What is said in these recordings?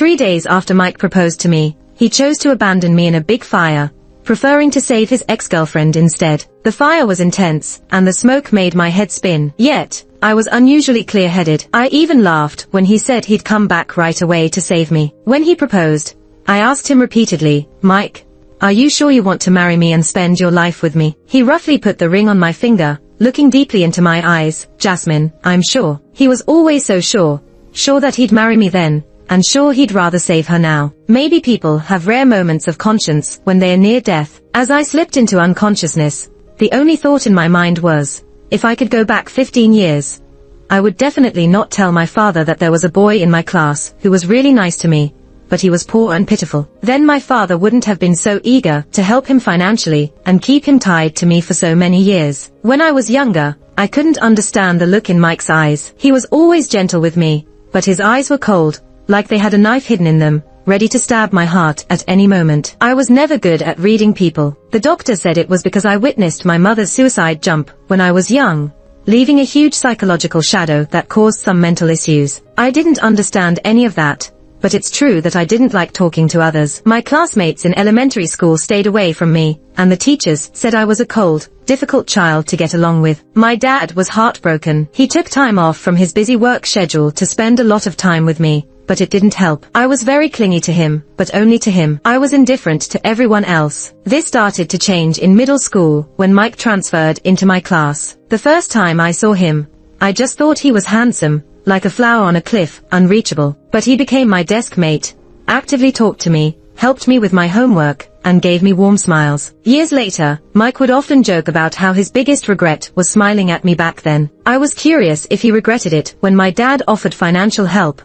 3 days after Mike proposed to me, he chose to abandon me in a big fire, preferring to save his ex-girlfriend instead. The fire was intense, and the smoke made my head spin. Yet, I was unusually clear-headed. I even laughed when he said he'd come back right away to save me. When he proposed, I asked him repeatedly, "Mike, are you sure you want to marry me and spend your life with me?" He roughly put the ring on my finger, looking deeply into my eyes. "Jasmine, I'm sure." He was always so sure. Sure that he'd marry me then, and sure he'd rather save her now. Maybe people have rare moments of conscience when they are near death. As I slipped into unconsciousness, the only thought in my mind was, if I could go back 15 years, I would definitely not tell my father that there was a boy in my class who was really nice to me, but he was poor and pitiful. Then my father wouldn't have been so eager to help him financially and keep him tied to me for so many years. When I was younger, I couldn't understand the look in Mike's eyes. He was always gentle with me, but his eyes were cold, like they had a knife hidden in them, ready to stab my heart at any moment. I was never good at reading people. The doctor said it was because I witnessed my mother's suicide jump when I was young, leaving a huge psychological shadow that caused some mental issues. I didn't understand any of that, but it's true that I didn't like talking to others. My classmates in elementary school stayed away from me, and the teachers said I was a cold, difficult child to get along with. My dad was heartbroken. He took time off from his busy work schedule to spend a lot of time with me, but it didn't help. I was very clingy to him, but only to him. I was indifferent to everyone else. This started to change in middle school when Mike transferred into my class. The first time I saw him, I just thought he was handsome, like a flower on a cliff, unreachable. But he became my desk mate, actively talked to me, helped me with my homework, and gave me warm smiles. Years later, Mike would often joke about how his biggest regret was smiling at me back then. I was curious if he regretted it when my dad offered financial help,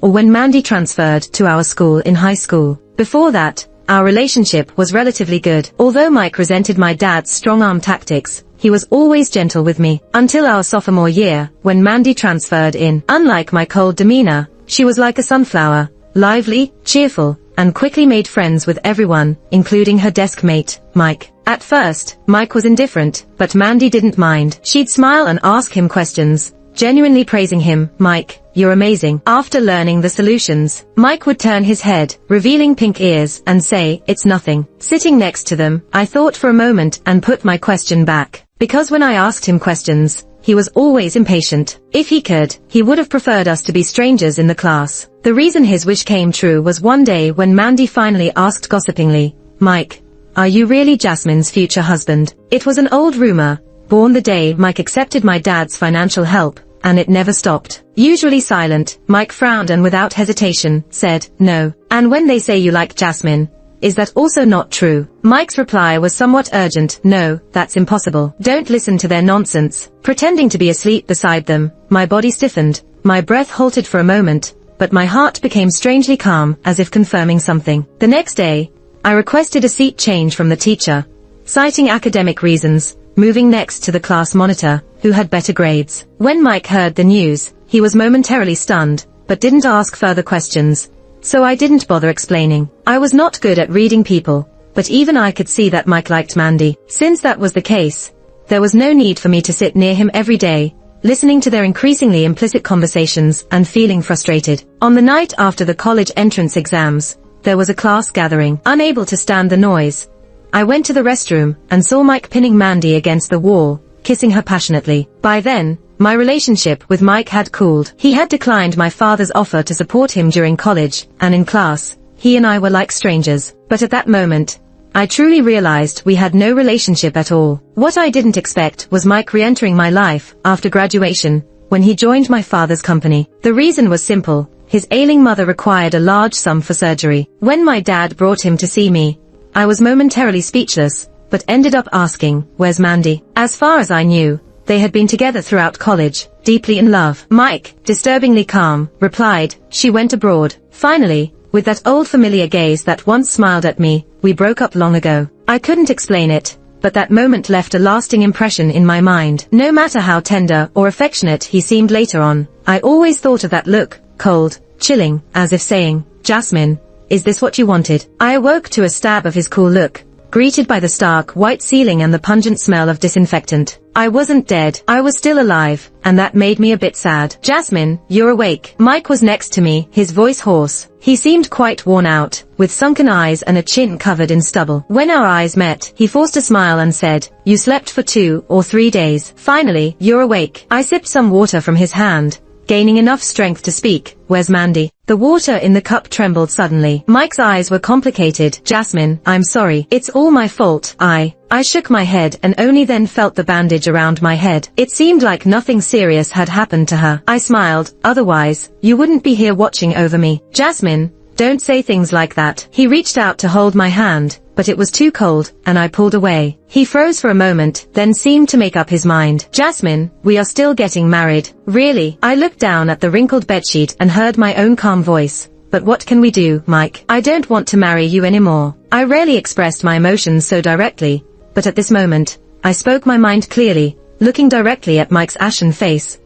or when Mandy transferred to our school in high school. Before that, our relationship was relatively good. Although Mike resented my dad's strong-arm tactics, he was always gentle with me, until our sophomore year, when Mandy transferred in. Unlike my cold demeanor, she was like a sunflower, lively, cheerful, and quickly made friends with everyone, including her desk mate, Mike. At first, Mike was indifferent, but Mandy didn't mind. She'd smile and ask him questions, genuinely praising him. "Mike, you're amazing." After learning the solutions, Mike would turn his head, revealing pink ears, and say, "It's nothing." Sitting next to them, I thought for a moment and put my question back. Because when I asked him questions, he was always impatient. If he could, he would have preferred us to be strangers in the class. The reason his wish came true was one day when Mandy finally asked gossipingly, "Mike, are you really Jasmine's future husband?" It was an old rumor, born the day Mike accepted my dad's financial help, and it never stopped. Usually silent, Mike frowned and without hesitation, said, "No." "And when they say you like Jasmine, is that also not true?" Mike's reply was somewhat urgent. "No, that's impossible. Don't listen to their nonsense." Pretending to be asleep beside them, my body stiffened, my breath halted for a moment, but my heart became strangely calm, as if confirming something. The next day, I requested a seat change from the teacher, citing academic reasons, moving next to the class monitor, who had better grades. When Mike heard the news, he was momentarily stunned, but didn't ask further questions, so I didn't bother explaining. I was not good at reading people, but even I could see that Mike liked Mandy. Since that was the case, there was no need for me to sit near him every day, listening to their increasingly implicit conversations and feeling frustrated. On the night after the college entrance exams, there was a class gathering. Unable to stand the noise, I went to the restroom and saw Mike pinning Mandy against the wall, kissing her passionately. By then, my relationship with Mike had cooled. He had declined my father's offer to support him during college, and in class, he and I were like strangers. But at that moment, I truly realized we had no relationship at all. What I didn't expect was Mike re-entering my life after graduation, when he joined my father's company. The reason was simple: his ailing mother required a large sum for surgery. When my dad brought him to see me, I was momentarily speechless, but ended up asking, "Where's Mandy?" As far as I knew, they had been together throughout college, deeply in love. Mike, disturbingly calm, replied, "She went abroad." Finally, with that old familiar gaze that once smiled at me, "We broke up long ago." I couldn't explain it, but that moment left a lasting impression in my mind. No matter how tender or affectionate he seemed later on, I always thought of that look, cold, chilling, as if saying, "Jasmine, is this what you wanted?" I awoke to a stab of his cool look, greeted by the stark white ceiling and the pungent smell of disinfectant. I wasn't dead. I was still alive, and that made me a bit sad. Jasmine, you're awake. Mike was next to me, his voice hoarse. He seemed quite worn out, with sunken eyes and a chin covered in stubble. When our eyes met, he forced a smile and said, "You slept for 2 or 3 days. Finally, you're awake." I sipped some water from his hand, gaining enough strength to speak. "Where's Mandy?" The water in the cup trembled suddenly. Mike's eyes were complicated. "Jasmine, I'm sorry. It's all my fault." I shook my head and only then felt the bandage around my head. It seemed like nothing serious had happened to her. I smiled. "Otherwise, you wouldn't be here watching over me." "Jasmine, don't say things like that." He reached out to hold my hand, but it was too cold, and I pulled away. He froze for a moment, then seemed to make up his mind. "Jasmine, we are still getting married." "Really?" I looked down at the wrinkled bedsheet and heard my own calm voice. "But what can we do, Mike? I don't want to marry you anymore." I rarely expressed my emotions so directly, but at this moment, I spoke my mind clearly, looking directly at Mike's ashen face.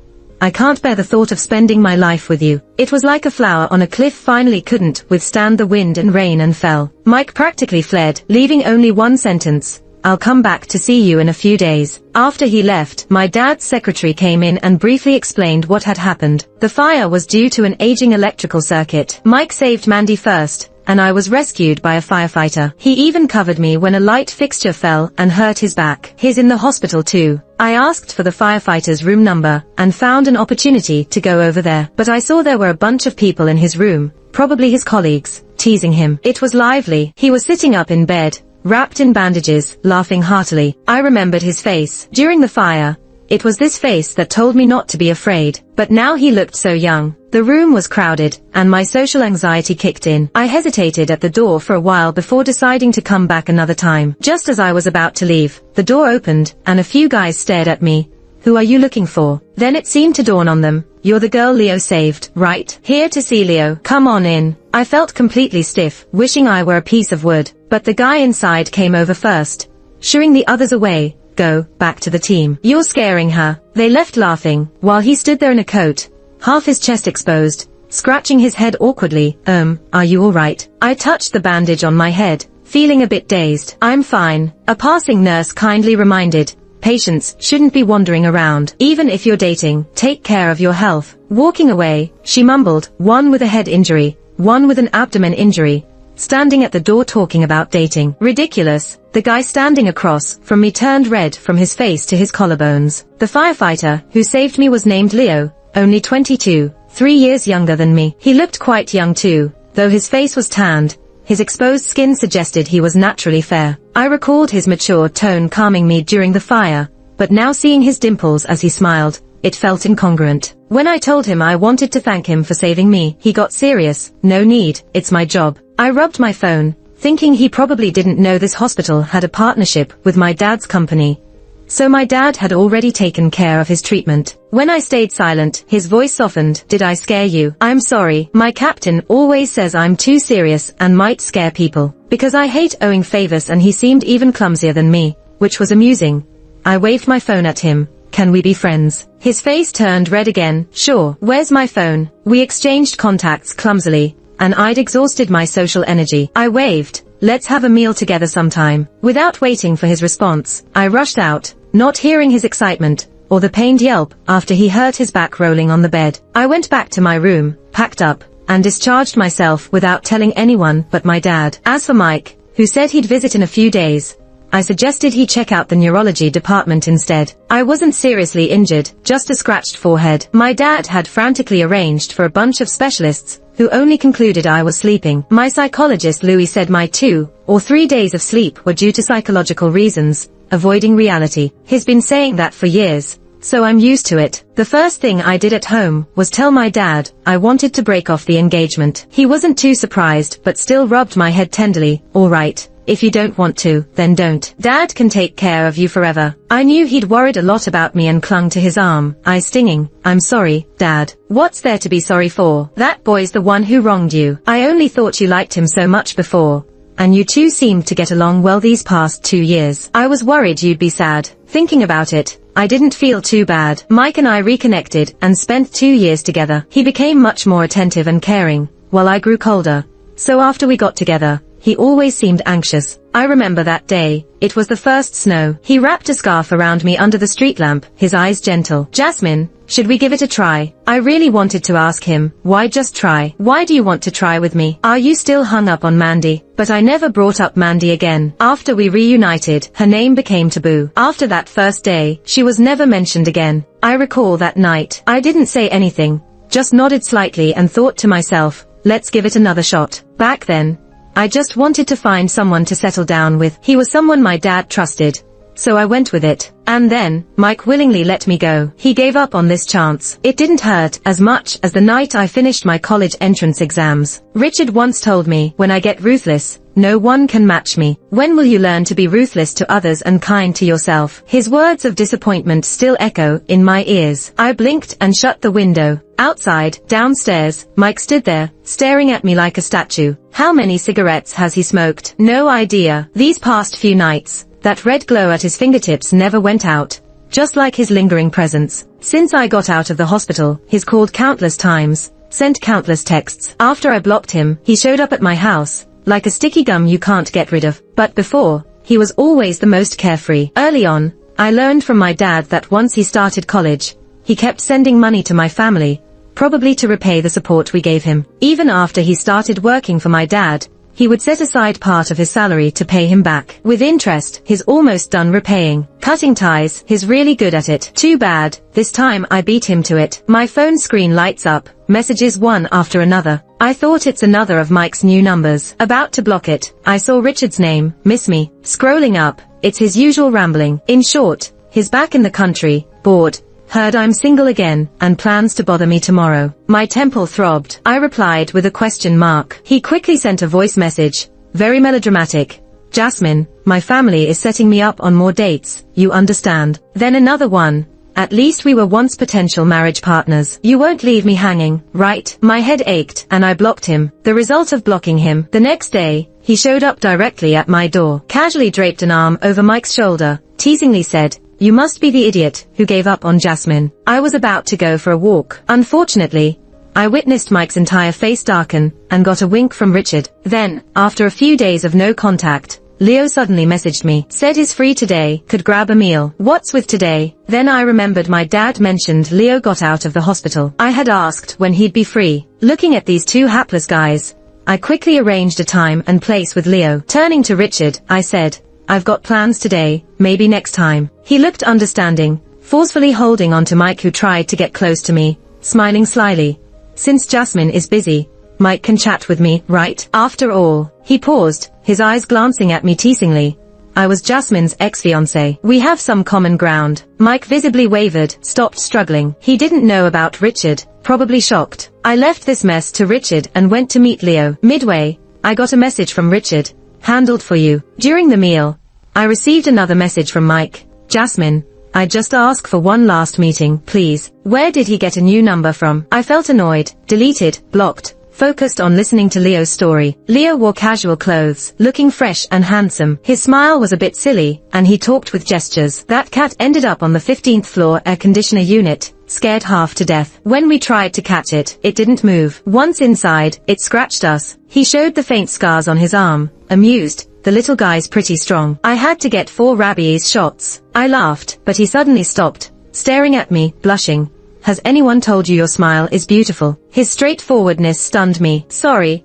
"I can't bear the thought of spending my life with you." It was like a flower on a cliff finally couldn't withstand the wind and rain and fell. Mike practically fled, leaving only one sentence: "I'll come back to see you in a few days." After he left, my dad's secretary came in and briefly explained what had happened. The fire was due to an aging electrical circuit. Mike saved Mandy first, and I was rescued by a firefighter. He even covered me when a light fixture fell and hurt his back. He's in the hospital too. I asked for the firefighter's room number and found an opportunity to go over there. But I saw there were a bunch of people in his room, probably his colleagues, teasing him. It was lively. He was sitting up in bed, wrapped in bandages, laughing heartily. I remembered his face. During the fire, it was this face that told me not to be afraid. But now he looked so young. The room was crowded, and my social anxiety kicked in. I hesitated at the door for a while before deciding to come back another time. Just as I was about to leave, the door opened, and a few guys stared at me. "Who are you looking for?" Then it seemed to dawn on them. "You're the girl Leo saved, right? Here to see Leo. Come on in." I felt completely stiff, wishing I were a piece of wood. But the guy inside came over first, shooing the others away. "Go back to the team. You're scaring her." They left laughing, while he stood there in a coat, half his chest exposed, scratching his head awkwardly. Are you alright?" I touched the bandage on my head, feeling a bit dazed. "I'm fine." A passing nurse kindly reminded, "Patients shouldn't be wandering around. Even if you're dating, take care of your health." Walking away, she mumbled, "One with a head injury, one with an abdomen injury, standing at the door talking about dating. Ridiculous." The guy standing across from me turned red from his face to his collarbones. The firefighter who saved me was named Leo, only 22, 3 years younger than me. He looked quite young too, though his face was tanned. His exposed skin suggested he was naturally fair. I recalled his mature tone calming me during the fire, but now seeing his dimples as he smiled, it felt incongruent. When I told him I wanted to thank him for saving me, he got serious. "No need, it's my job." I rubbed my phone, thinking he probably didn't know this hospital had a partnership with my dad's company. So my dad had already taken care of his treatment. When I stayed silent, his voice softened. "Did I scare you?" "I'm sorry. My captain always says I'm too serious and might scare people. Because I hate owing favors, and he seemed even clumsier than me, which was amusing. I waved my phone at him. "Can we be friends?" His face turned red again. "Sure. Where's my phone?" We exchanged contacts clumsily, and I'd exhausted my social energy. I waved, "Let's have a meal together sometime." Without waiting for his response, I rushed out, not hearing his excitement, or the pained yelp, after he hurt his back rolling on the bed. I went back to my room, packed up, and discharged myself without telling anyone but my dad. As for Mike, who said he'd visit in a few days, I suggested he check out the neurology department instead. I wasn't seriously injured, just a scratched forehead. My dad had frantically arranged for a bunch of specialists, who only concluded I was sleeping. My psychologist Louis said my 2 or 3 days of sleep were due to psychological reasons, avoiding reality. He's been saying that for years, so I'm used to it. The first thing I did at home was tell my dad I wanted to break off the engagement. He wasn't too surprised, but still rubbed my head tenderly. "All right. If you don't want to, then don't. Dad can take care of you forever." I knew he'd worried a lot about me and clung to his arm, eyes stinging. "I'm sorry, Dad." "What's there to be sorry for? That boy's the one who wronged you. I only thought you liked him so much before, and you two seemed to get along well these past 2 years. I was worried you'd be sad." Thinking about it, I didn't feel too bad. Mike and I reconnected and spent 2 years together. He became much more attentive and caring, while I grew colder. So after we got together, he always seemed anxious. I remember that day. It was the first snow. He wrapped a scarf around me under the street lamp, his eyes gentle. Jasmine, should we give it a try? I really wanted to ask him, why just try? Why do you want to try with me? Are you still hung up on Mandy? But I never brought up Mandy again. After we reunited, her name became taboo. After that first day, she was never mentioned again. I recall that night. I didn't say anything, just nodded slightly and thought to myself, let's give it another shot. Back then, I just wanted to find someone to settle down with. He was someone my dad trusted. So I went with it. And then, Mike willingly let me go. He gave up on this chance. It didn't hurt as much as the night I finished my college entrance exams. Richard once told me, when I get ruthless, no one can match me. When will you learn to be ruthless to others and kind to yourself? His words of disappointment still echo in my ears. I blinked and shut the window. Outside, downstairs, Mike stood there, staring at me like a statue. How many cigarettes has he smoked? No idea. These past few nights, that red glow at his fingertips never went out, just like his lingering presence. Since I got out of the hospital, he's called countless times, sent countless texts. After I blocked him, he showed up at my house, like a sticky gum you can't get rid of. But before, he was always the most carefree. Early on, I learned from my dad that once he started college, he kept sending money to my family, probably to repay the support we gave him. Even after he started working for my dad, he would set aside part of his salary to pay him back. With interest, he's almost done repaying. Cutting ties, he's really good at it. Too bad, this time I beat him to it. My phone screen lights up, messages one after another. I thought it's another of Mike's new numbers. About to block it, I saw Richard's name, miss me. Scrolling up, it's his usual rambling. In short, he's back in the country, bored, heard I'm single again, and plans to bother me tomorrow. My temple throbbed. I replied with a question mark. He quickly sent a voice message, very melodramatic. Jasmine, my family is setting me up on more dates, you understand. Then another one. At least we were once potential marriage partners. You won't leave me hanging, right? My head ached, and I blocked him. The result of blocking him, the next day, he showed up directly at my door, casually draped an arm over Mike's shoulder, teasingly said, you must be the idiot who gave up on Jasmine. I was about to go for a walk. Unfortunately, I witnessed Mike's entire face darken, and got a wink from Richard. Then, after a few days of no contact, Leo suddenly messaged me, said he's free today, could grab a meal. What's with today? Then I remembered my dad mentioned Leo got out of the hospital. I had asked when he'd be free. Looking at these two hapless guys, I quickly arranged a time and place with Leo. Turning to Richard, I said, I've got plans today, maybe next time. He looked understanding, forcefully holding on to Mike who tried to get close to me, smiling slyly. Since Jasmine is busy, Mike can chat with me, right? After all, he paused, his eyes glancing at me teasingly. I was Jasmine's ex-fiancé. We have some common ground. Mike visibly wavered, stopped struggling. He didn't know about Richard, probably shocked. I left this mess to Richard and went to meet Leo. Midway, I got a message from Richard. Handled for you. During the meal, I received another message from Mike. Jasmine, I just ask for one last meeting, please. Where did he get a new number from? I felt annoyed, deleted, blocked, focused on listening to Leo's story. Leo wore casual clothes, looking fresh and handsome. His smile was a bit silly, and he talked with gestures. That cat ended up on the 15th floor air conditioner unit, scared half to death. When we tried to catch it, it didn't move. Once inside, it scratched us. He showed the faint scars on his arm, amused. The little guy's pretty strong. I had to get 4 rabies shots. I laughed, but he suddenly stopped, staring at me, blushing. Has anyone told you your smile is beautiful? His straightforwardness stunned me. Sorry.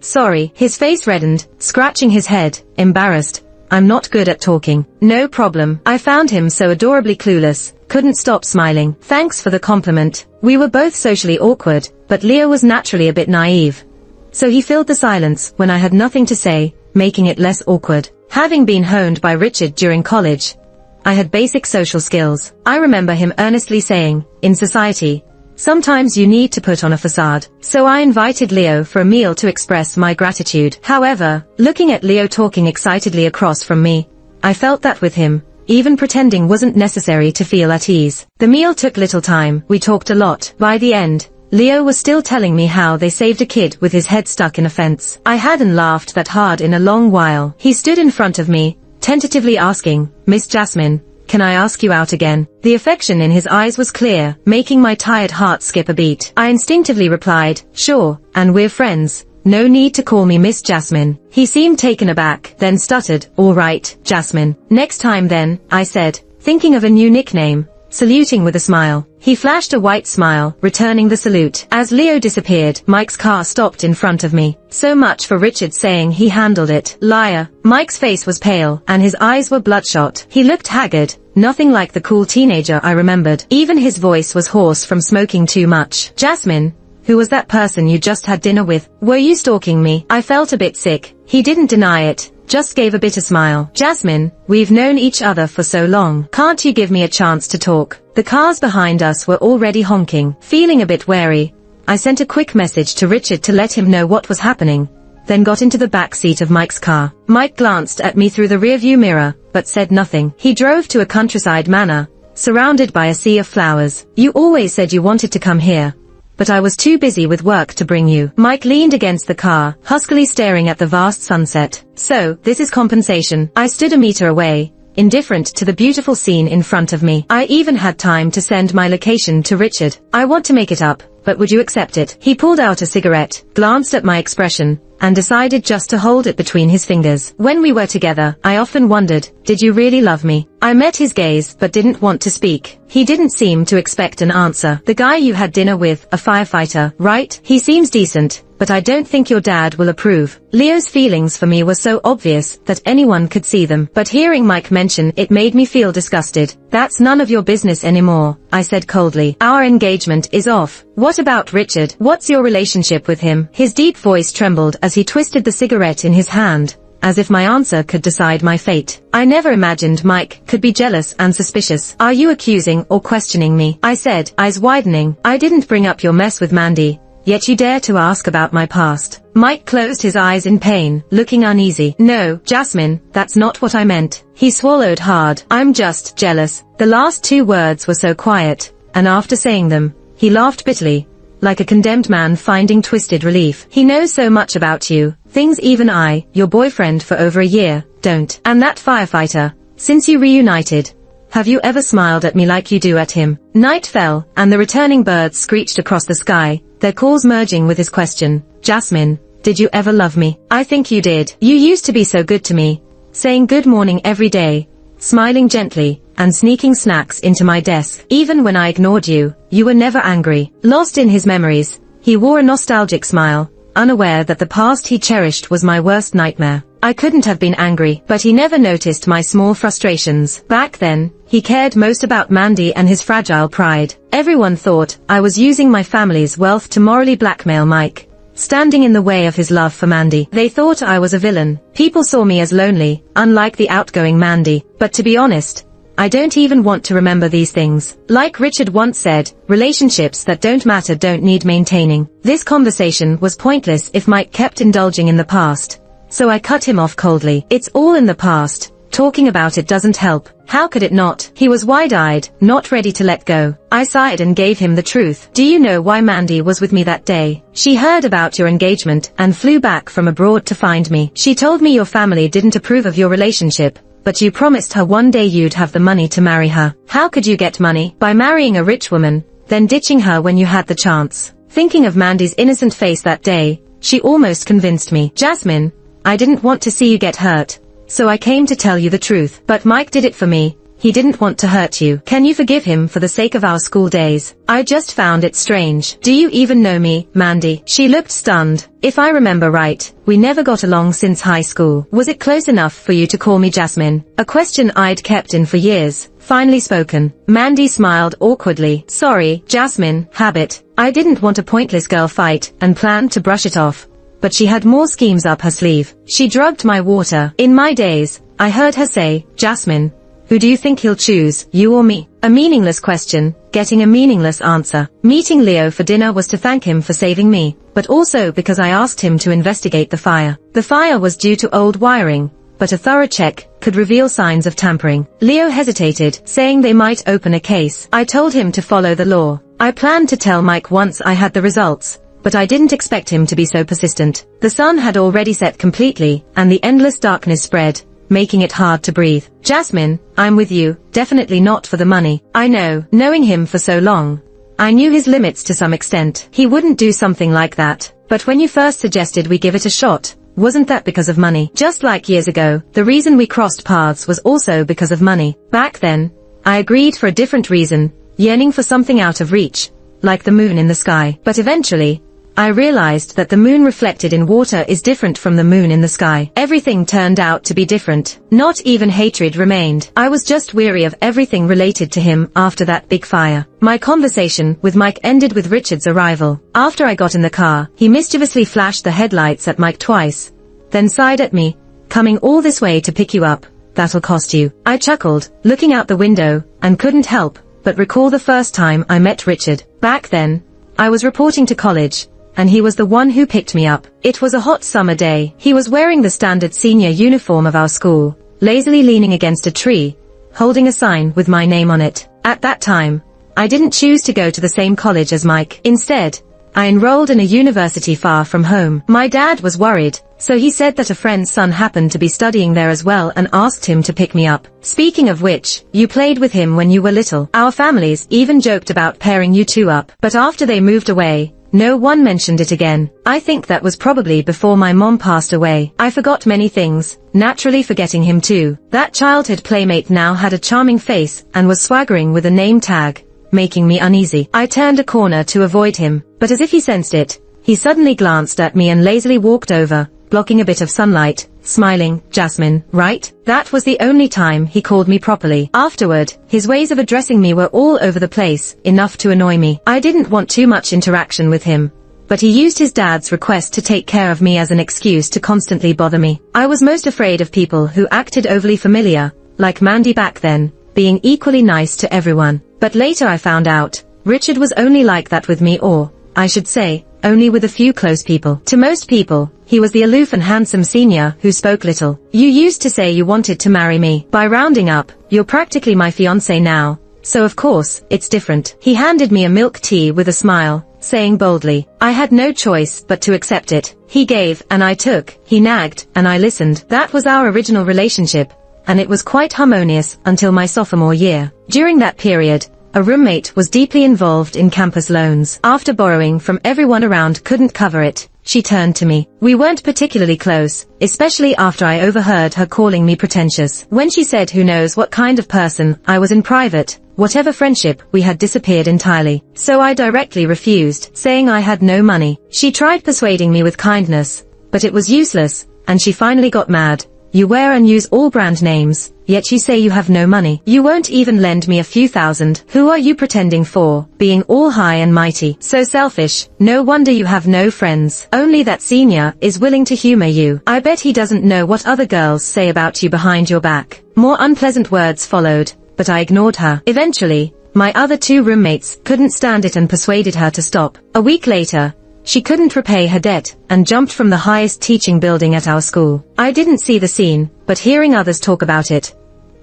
His face reddened, scratching his head, embarrassed. I'm not good at talking. No problem. I found him so adorably clueless, couldn't stop smiling. Thanks for the compliment. We were both socially awkward, but Leo was naturally a bit naive. So he filled the silence when I had nothing to say, making it less awkward. Having been honed by Richard during college, I had basic social skills. I remember him earnestly saying, in society, sometimes you need to put on a facade. So I invited Leo for a meal to express my gratitude. However, looking at Leo talking excitedly across from me, I felt that with him, even pretending wasn't necessary to feel at ease. The meal took little time. We talked a lot. By the end, Leo was still telling me how they saved a kid with his head stuck in a fence. I hadn't laughed that hard in a long while. He stood in front of me, tentatively asking, Miss Jasmine, can I ask you out again? The affection in his eyes was clear, making my tired heart skip a beat. I instinctively replied, sure, and we're friends, No need to call me Miss Jasmine. He seemed taken aback, then stuttered, all right, Jasmine. Next time then, I said, thinking of a new nickname, saluting with a smile. He flashed a white smile, returning the salute. As Leo disappeared, Mike's car stopped in front of me. So much for Richard saying he handled it. Liar. Mike's face was pale, and his eyes were bloodshot. He looked haggard, nothing like the cool teenager I remembered. Even his voice was hoarse from smoking too much. Jasmine, who was that person you just had dinner with? Were you stalking me? I felt a bit sick. He didn't deny it, just gave a bitter smile. Jasmine, we've known each other for so long. Can't you give me a chance to talk? The cars behind us were already honking. Feeling a bit wary, I sent a quick message to Richard to let him know what was happening, then got into the back seat of Mike's car. Mike glanced at me through the rearview mirror, but said nothing. He drove to a countryside manor, surrounded by a sea of flowers. You always said you wanted to come here, but I was too busy with work to bring you. Mike leaned against the car, huskily staring at the vast sunset. So, this is compensation. I stood a meter away, indifferent to the beautiful scene in front of me. I even had time to send my location to Richard. I want to make it up, but would you accept it? He pulled out a cigarette, glanced at my expression, and decided just to hold it between his fingers. When we were together, I often wondered, did you really love me? I met his gaze but didn't want to speak. He didn't seem to expect an answer. The guy you had dinner with, a firefighter, right? He seems decent, but I don't think your dad will approve. Leo's feelings for me were so obvious that anyone could see them. But hearing Mike mention it made me feel disgusted. That's none of your business anymore, I said coldly. Our engagement is off. What about Richard? What's your relationship with him? His deep voice trembled as he twisted the cigarette in his hand, as if my answer could decide my fate. I never imagined Mike could be jealous and suspicious. Are you accusing or questioning me? I said, eyes widening. I didn't bring up your mess with Mandy, yet you dare to ask about my past. Mike closed his eyes in pain, looking uneasy. No, Jasmine, that's not what I meant. He swallowed hard. I'm just jealous. The last two words were so quiet, and after saying them, he laughed bitterly, like a condemned man finding twisted relief. He knows so much about you, things even I, your boyfriend for over a year, don't. And that firefighter, since you reunited, have you ever smiled at me like you do at him? Night fell, and the returning birds screeched across the sky, their calls merging with his question. Jasmine, did you ever love me? I think you did. You used to be so good to me, saying good morning every day, smiling gently, and sneaking snacks into my desk. Even when I ignored you, you were never angry. Lost in his memories, he wore a nostalgic smile, unaware that the past he cherished was my worst nightmare. I couldn't have been angry, but he never noticed my small frustrations. Back then, he cared most about Mandy and his fragile pride. Everyone thought I was using my family's wealth to morally blackmail Mike, standing in the way of his love for Mandy. They thought I was a villain. People saw me as lonely, unlike the outgoing Mandy. But to be honest, I don't even want to remember these things. Like Richard once said, relationships that don't matter don't need maintaining. This conversation was pointless if Mike kept indulging in the past, so I cut him off coldly. It's all in the past. Talking about it doesn't help. How could it not? He was wide-eyed, not ready to let go. I sighed and gave him the truth. Do you know why Mandy was with me that day? She heard about your engagement and flew back from abroad to find me. She told me your family didn't approve of your relationship, but you promised her one day you'd have the money to marry her. How could you get money? By marrying a rich woman, then ditching her when you had the chance. Thinking of Mandy's innocent face that day, she almost convinced me. Jasmine, I didn't want to see you get hurt, so I came to tell you the truth. But Mike did it for me. He didn't want to hurt you. Can you forgive him for the sake of our school days? I just found it strange. Do you even know me, Mandy? She looked stunned. If I remember right, we never got along since high school. Was it close enough for you to call me Jasmine? A question I'd kept in for years, finally spoken. Mandy smiled awkwardly. Sorry, Jasmine, habit. I didn't want a pointless girl fight and planned to brush it off, but she had more schemes up her sleeve. She drugged my water. In my days, I heard her say, Jasmine, who do you think he'll choose, you or me? A meaningless question, getting a meaningless answer. Meeting Leo for dinner was to thank him for saving me, but also because I asked him to investigate the fire. The fire was due to old wiring, but a thorough check could reveal signs of tampering. Leo hesitated, saying they might open a case. I told him to follow the law. I planned to tell Mike once I had the results, but I didn't expect him to be so persistent. The sun had already set completely, and the endless darkness spread, making it hard to breathe. Jasmine, I'm with you, definitely not for the money. I know, knowing him for so long, I knew his limits to some extent. He wouldn't do something like that. But when you first suggested we give it a shot, wasn't that because of money? Just like years ago, the reason we crossed paths was also because of money. Back then, I agreed for a different reason, yearning for something out of reach, like the moon in the sky. But eventually, I realized that the moon reflected in water is different from the moon in the sky. Everything turned out to be different. Not even hatred remained. I was just weary of everything related to him after that big fire. My conversation with Mike ended with Richard's arrival. After I got in the car, he mischievously flashed the headlights at Mike twice, then sighed at me, "Coming all this way to pick you up, that'll cost you." I chuckled, looking out the window, and couldn't help but recall the first time I met Richard. Back then, I was reporting to college, and he was the one who picked me up. It was a hot summer day. He was wearing the standard senior uniform of our school, lazily leaning against a tree, holding a sign with my name on it. At that time, I didn't choose to go to the same college as Mike. Instead, I enrolled in a university far from home. My dad was worried, so he said that a friend's son happened to be studying there as well and asked him to pick me up. Speaking of which, you played with him when you were little. Our families even joked about pairing you two up. But after they moved away, no one mentioned it again. I think that was probably before my mom passed away. I forgot many things, naturally forgetting him too. That childhood playmate now had a charming face and was swaggering with a name tag, making me uneasy. I turned a corner to avoid him, but as if he sensed it, he suddenly glanced at me and lazily walked over, blocking a bit of sunlight, smiling. "Jasmine, right?" That was the only time he called me properly. Afterward, his ways of addressing me were all over the place, enough to annoy me. I didn't want too much interaction with him, but he used his dad's request to take care of me as an excuse to constantly bother me. I was most afraid of people who acted overly familiar, like Mandy back then, being equally nice to everyone. But later I found out, Richard was only like that with me, or, I should say, only with a few close people. To most people, he was the aloof and handsome senior who spoke little. "You used to say you wanted to marry me. By rounding up, you're practically my fiancé now, so of course, it's different." He handed me a milk tea with a smile, saying boldly, I had no choice but to accept it. He gave, and I took. He nagged, and I listened. That was our original relationship, and it was quite harmonious until my sophomore year. During that period, a roommate was deeply involved in campus loans. After borrowing from everyone around couldn't cover it, she turned to me. We weren't particularly close, especially after I overheard her calling me pretentious. When she said who knows what kind of person I was in private, whatever friendship we had disappeared entirely. So I directly refused, saying I had no money. She tried persuading me with kindness, but it was useless, and she finally got mad. "You wear and use all brand names, yet you say you have no money. You won't even lend me a few thousand. Who are you pretending for, being all high and mighty? So selfish. No wonder you have no friends. Only that senior is willing to humor you. I bet he doesn't know what other girls say about you behind your back." More unpleasant words followed, but I ignored her. Eventually, my other two roommates couldn't stand it and persuaded her to stop. A week later, she couldn't repay her debt, and jumped from the highest teaching building at our school. I didn't see the scene, but hearing others talk about it,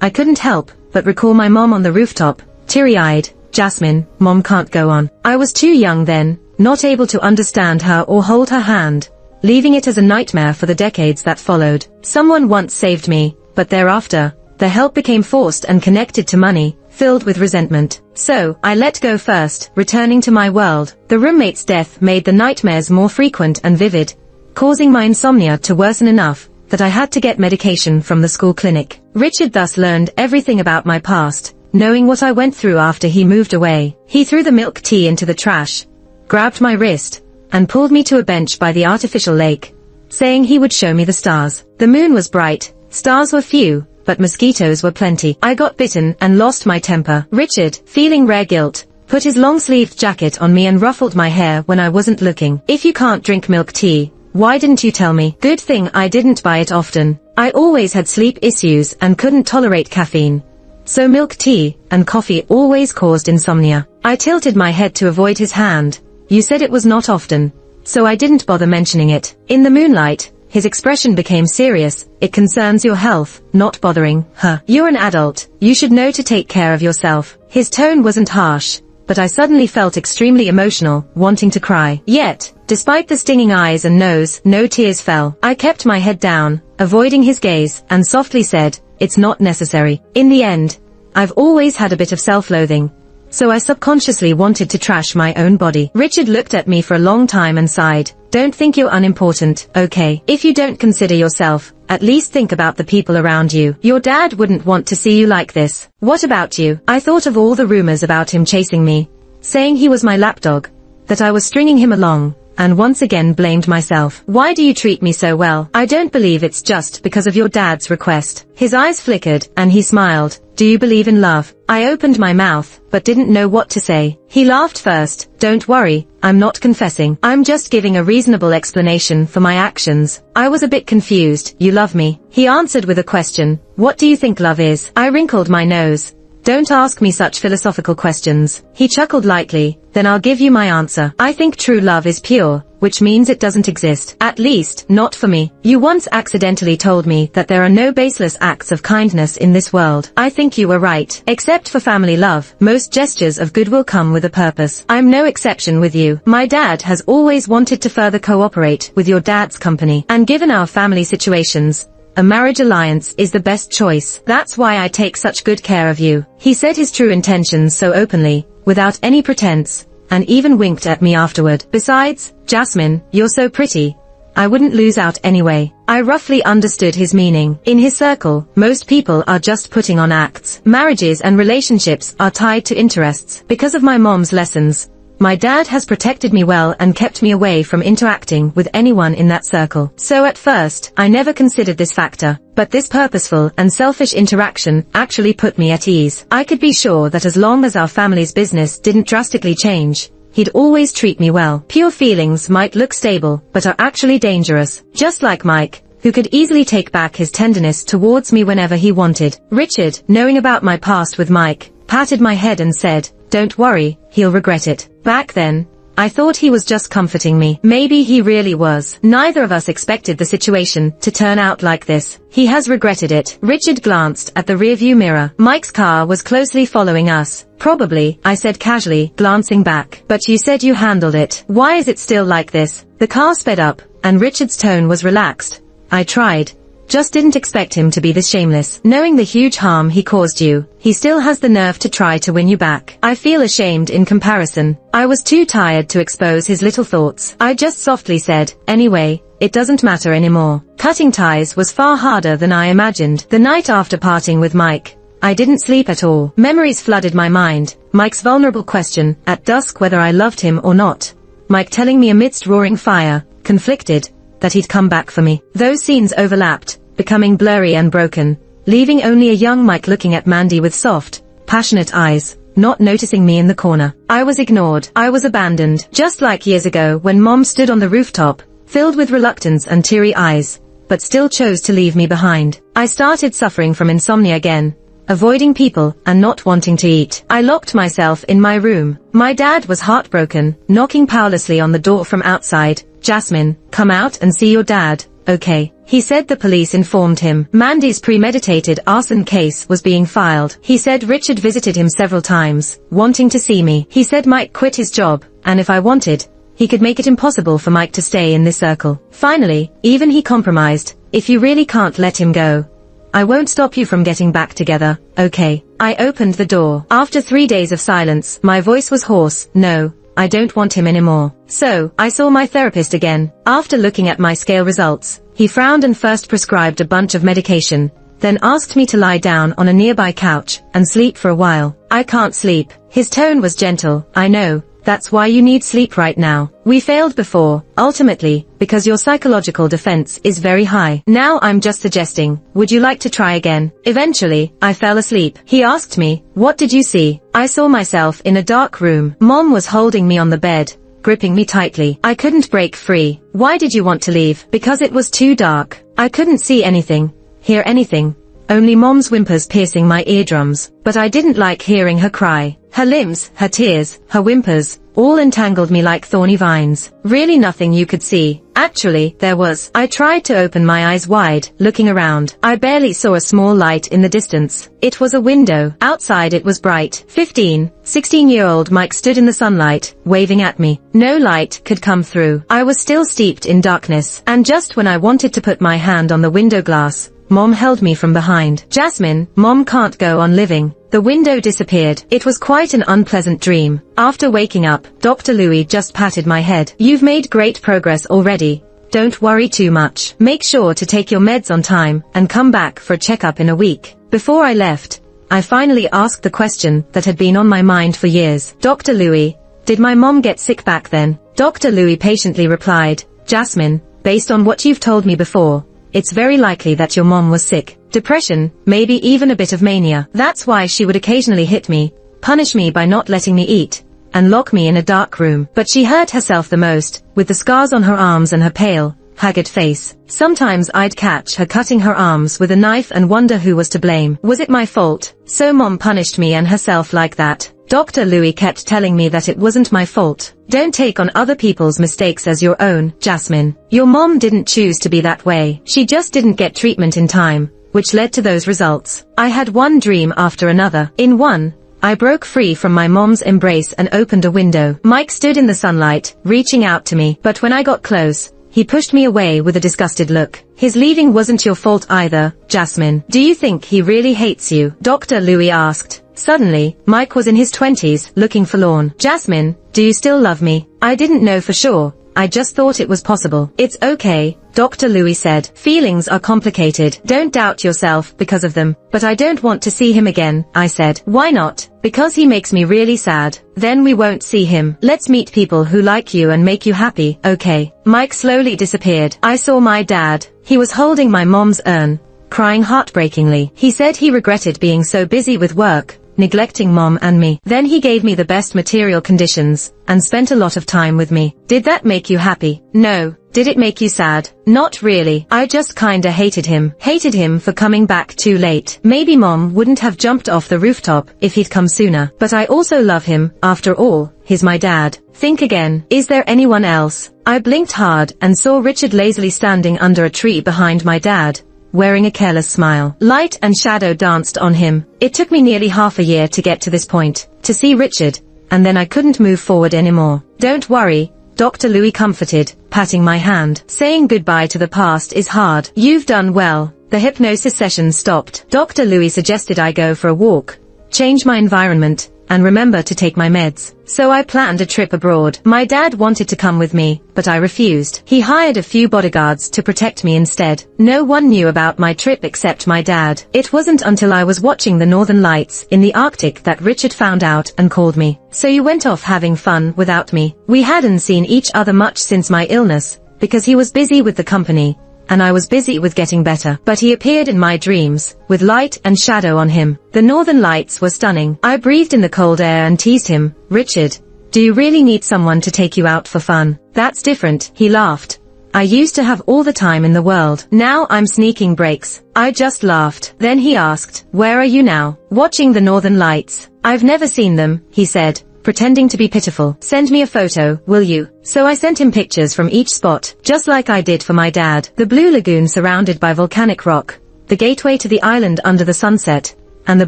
I couldn't help but recall my mom on the rooftop, teary-eyed, "Jasmine, Mom can't go on." I was too young then, not able to understand her or hold her hand, leaving it as a nightmare for the decades that followed. Someone once saved me, but thereafter, the help became forced and connected to money, filled with resentment. So, I let go first, returning to my world. The roommate's death made the nightmares more frequent and vivid, causing my insomnia to worsen enough that I had to get medication from the school clinic. Richard thus learned everything about my past, knowing what I went through after he moved away. He threw the milk tea into the trash, grabbed my wrist, and pulled me to a bench by the artificial lake, saying he would show me the stars. The moon was bright, stars were few, but mosquitoes were plenty. I got bitten and lost my temper. Richard, feeling rare guilt, put his long-sleeved jacket on me and ruffled my hair when I wasn't looking. "If you can't drink milk tea, why didn't you tell me?" Good thing I didn't buy it often. I always had sleep issues and couldn't tolerate caffeine, so milk tea and coffee always caused insomnia. I tilted my head to avoid his hand. "You said it was not often, so I didn't bother mentioning it." In the moonlight, his expression became serious. "It concerns your health, not bothering her. You're an adult. You should know to take care of yourself." His tone wasn't harsh, but I suddenly felt extremely emotional, wanting to cry. Yet, despite the stinging eyes and nose, no tears fell. I kept my head down, avoiding his gaze, and softly said, "It's not necessary." In the end, I've always had a bit of self-loathing, so I subconsciously wanted to trash my own body. Richard looked at me for a long time and sighed. Don't think you're unimportant, okay? If you don't consider yourself, at least think about the people around you. Your dad wouldn't want to see you like this. What about you? I thought of all the rumors about him chasing me, saying he was my lapdog, that I was stringing him along, and once again blamed myself. Why do you treat me so well? I don't believe it's just because of your dad's request. His eyes flickered, and he smiled. Do you believe in love? I opened my mouth, but didn't know what to say. He laughed first. Don't worry, I'm not confessing. I'm just giving a reasonable explanation for my actions. I was a bit confused. You love me? He answered with a question. What do you think love is? I wrinkled my nose. Don't ask me such philosophical questions. He chuckled lightly. Then I'll give you my answer. I think true love is pure, which means it doesn't exist. At least, not for me. You once accidentally told me that there are no baseless acts of kindness in this world. I think you were right. Except for family love, most gestures of goodwill come with a purpose. I'm no exception with you. My dad has always wanted to further cooperate with your dad's company. And given our family situations, a marriage alliance is the best choice. That's why I take such good care of you. He said his true intentions so openly, without any pretense, and even winked at me afterward. Besides, Jasmine, you're so pretty. I wouldn't lose out anyway. I roughly understood his meaning. In his circle, most people are just putting on acts. Marriages and relationships are tied to interests. Because of my mom's lessons, my dad has protected me well and kept me away from interacting with anyone in that circle. So at first, I never considered this factor, but this purposeful and selfish interaction actually put me at ease. I could be sure that as long as our family's business didn't drastically change, he'd always treat me well. Pure feelings might look stable, but are actually dangerous. Just like Mike, who could easily take back his tenderness towards me whenever he wanted. Richard, knowing about my past with Mike, patted my head and said, don't worry, he'll regret it. Back then, I thought he was just comforting me. Maybe he really was. Neither of us expected the situation to turn out like this. He has regretted it. Richard glanced at the rearview mirror. Mike's car was closely following us. Probably, I said casually, glancing back. But you said you handled it. Why is it still like this? The car sped up, and Richard's tone was relaxed. I tried. Just didn't expect him to be this shameless. Knowing the huge harm he caused you, he still has the nerve to try to win you back. I feel ashamed in comparison. I was too tired to expose his little thoughts. I just softly said, anyway, it doesn't matter anymore. Cutting ties was far harder than I imagined. The night after parting with Mike, I didn't sleep at all. Memories flooded my mind. Mike's vulnerable question, at dusk whether I loved him or not. Mike telling me amidst roaring fire, conflicted, that he'd come back for me. Those scenes overlapped, becoming blurry and broken, leaving only a young Mike looking at Mandy with soft, passionate eyes, not noticing me in the corner. I was ignored. I was abandoned. Just like years ago when Mom stood on the rooftop, filled with reluctance and teary eyes, but still chose to leave me behind. I started suffering from insomnia again, avoiding people and not wanting to eat. I locked myself in my room. My dad was heartbroken, knocking powerlessly on the door from outside. Jasmine, come out and see your dad. Okay. He said the police informed him. Mandy's premeditated arson case was being filed. He said Richard visited him several times, wanting to see me. He said Mike quit his job, and if I wanted, he could make it impossible for Mike to stay in this circle. Finally, even he compromised. If you really can't let him go, I won't stop you from getting back together, okay? I opened the door. After 3 days of silence, my voice was hoarse. No, I don't want him anymore. So, I saw my therapist again. After looking at my scale results, he frowned and first prescribed a bunch of medication, then asked me to lie down on a nearby couch and sleep for a while. I can't sleep. His tone was gentle. I know. That's why you need sleep right now. We failed before, ultimately, because your psychological defense is very high. Now I'm just suggesting, would you like to try again? Eventually, I fell asleep. He asked me, what did you see? I saw myself in a dark room. Mom was holding me on the bed, gripping me tightly. I couldn't break free. Why did you want to leave? Because it was too dark. I couldn't see anything, hear anything. Only Mom's whimpers piercing my eardrums. But I didn't like hearing her cry. Her limbs, her tears, her whimpers, all entangled me like thorny vines. Really nothing you could see. Actually, there was. I tried to open my eyes wide, looking around. I barely saw a small light in the distance. It was a window. Outside it was bright. 16-year-old Mike stood in the sunlight, waving at me. No light could come through. I was still steeped in darkness. And just when I wanted to put my hand on the window glass, Mom held me from behind. Jasmine, Mom can't go on living The window disappeared. It was quite an unpleasant dream. After waking up, Dr. Louis just patted my head. You've made great progress already. Don't worry too much. Make sure to take your meds on time, and come back for a checkup in a week. Before I left, I finally asked the question that had been on my mind for years. Dr. Louis, did my mom get sick back then? Dr. Louis patiently replied, Jasmine, based on what you've told me before, it's very likely that your mom was sick. Depression, maybe even a bit of mania. That's why she would occasionally hit me, punish me by not letting me eat, and lock me in a dark room. But she hurt herself the most, with the scars on her arms and her pale, haggard face. Sometimes I'd catch her cutting her arms with a knife and wonder who was to blame. Was it my fault? So mom punished me and herself like that? Dr. Louis kept telling me that it wasn't my fault. Don't take on other people's mistakes as your own, Jasmine. Your mom didn't choose to be that way. She just didn't get treatment in time, which led to those results. I had one dream after another. In one, I broke free from my mom's embrace and opened a window. Mike stood in the sunlight, reaching out to me, but when I got close, he pushed me away with a disgusted look. His leaving wasn't your fault either, Jasmine. Do you think he really hates you? Dr. Louis asked. Suddenly, Mike was in his 20s, looking forlorn. Jasmine, do you still love me? I didn't know for sure. I just thought it was possible. It's okay, Dr. Louis said. Feelings are complicated. Don't doubt yourself because of them. But I don't want to see him again, I said. Why not? Because he makes me really sad. Then we won't see him. Let's meet people who like you and make you happy, okay? Mike slowly disappeared. I saw my dad. He was holding my mom's urn, crying heartbreakingly. He said he regretted being so busy with work, neglecting mom and me. Then he gave me the best material conditions, and spent a lot of time with me. Did that make you happy? No. Did it make you sad? Not really. I just kinda hated him. Hated him for coming back too late. Maybe mom wouldn't have jumped off the rooftop if he'd come sooner. But I also love him. After all, he's my dad. Think again. Is there anyone else? I blinked hard and saw Richard lazily standing under a tree behind my dad, wearing a careless smile. Light and shadow danced on him. It took me nearly half a year to get to this point, to see Richard, and then I couldn't move forward anymore. Don't worry, Dr. Louis comforted, patting my hand. Saying goodbye to the past is hard. You've done well. The hypnosis session stopped. Dr. Louis suggested I go for a walk, change my environment, and remember to take my meds. So I planned a trip abroad. My dad wanted to come with me, but I refused. He hired a few bodyguards to protect me instead. No one knew about my trip except my dad. It wasn't until I was watching the northern lights in the Arctic that Richard found out and called me. So you went off having fun without me. We hadn't seen each other much since my illness, because he was busy with the company, and I was busy with getting better. But he appeared in my dreams, with light and shadow on him. The northern lights were stunning. I breathed in the cold air and teased him. Richard, do you really need someone to take you out for fun? That's different, he laughed. I used to have all the time in the world. Now I'm sneaking breaks. I just laughed. Then he asked, where are you now? Watching the northern lights. I've never seen them, he said, pretending to be pitiful. Send me a photo, will you? So I sent him pictures from each spot, just like I did for my dad. The blue lagoon surrounded by volcanic rock, the gateway to the island under the sunset, and the